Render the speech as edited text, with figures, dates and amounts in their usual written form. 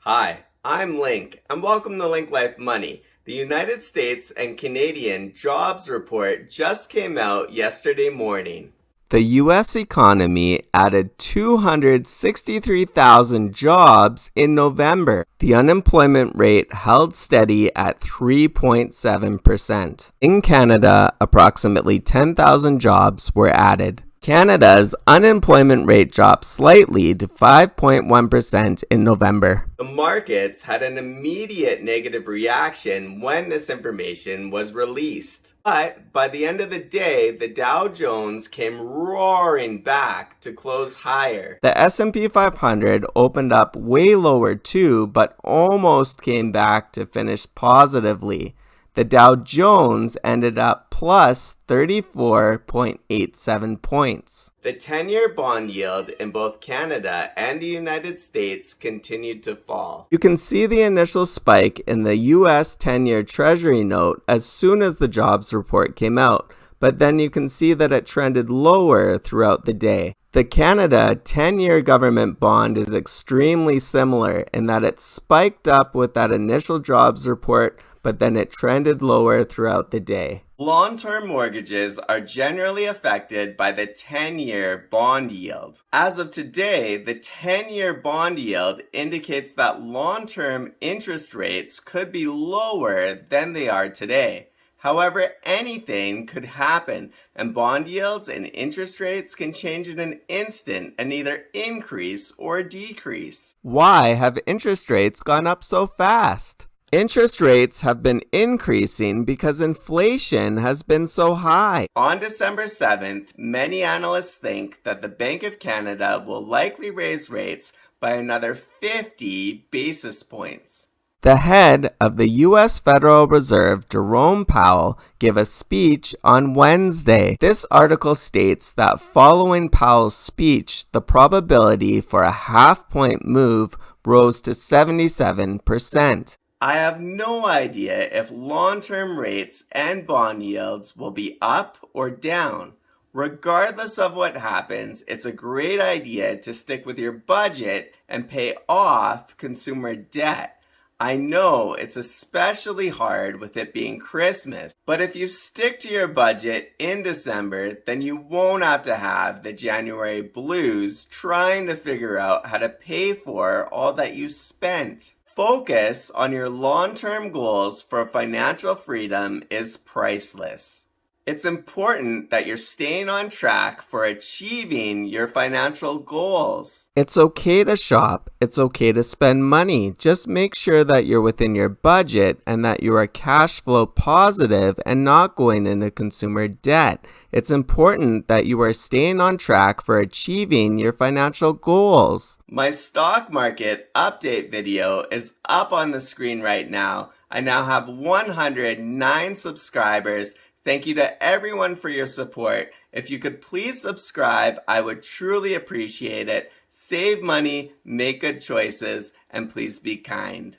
Hi, I'm Link, and welcome to Link Life Money. The United States and Canadian jobs report just came out yesterday morning. The U.S. economy added 263,000 jobs in November. The unemployment rate held steady at 3.7%. In Canada, approximately 10,000 jobs were added. Canada's unemployment rate dropped slightly to 5.1% in November. The markets had an immediate negative reaction when this information was released. But by the end of the day, the Dow Jones came roaring back to close higher. The S&P 500 opened up way lower too, but almost came back to finish positively. The Dow Jones ended up plus 34.87 points. The 10-year bond yield in both Canada and the United States continued to fall. You can see the initial spike in the US 10-year Treasury note as soon as the jobs report came out, but then you can see that it trended lower throughout the day. The Canada 10-year government bond is extremely similar in that it spiked up with that initial jobs report, but then it trended lower throughout the day. Long-term mortgages are generally affected by the 10-year bond yield. As of today, the 10-year bond yield indicates that long-term interest rates could be lower than they are today. However, anything could happen, and bond yields and interest rates can change in an instant and either increase or decrease. Why have interest rates gone up so fast? Interest rates have been increasing because inflation has been so high. On December 7th, many analysts think that the Bank of Canada will likely raise rates by another 50 basis points. The head of the U.S. Federal Reserve, Jerome Powell, gave a speech on Wednesday. This article states that following Powell's speech, the probability for a half-point move rose to 77%. I have no idea if long-term rates and bond yields will be up or down. Regardless of what happens, it's a great idea to stick with your budget and pay off consumer debt. I know it's especially hard with it being Christmas, but if you stick to your budget in December, then you won't have to have the January blues trying to figure out how to pay for all that you spent. Focus on your long-term goals for financial freedom is priceless. It's important that you're staying on track for achieving your financial goals. It's okay to shop. It's okay to spend money. Just make sure that you're within your budget and that you are cash flow positive and not going into consumer debt. It's important that you are staying on track for achieving your financial goals. My stock market update video is up on the screen right now. I now have 109 subscribers. Thank you to everyone for your support. If you could please subscribe, I would truly appreciate it. Save money, make good choices, and please be kind.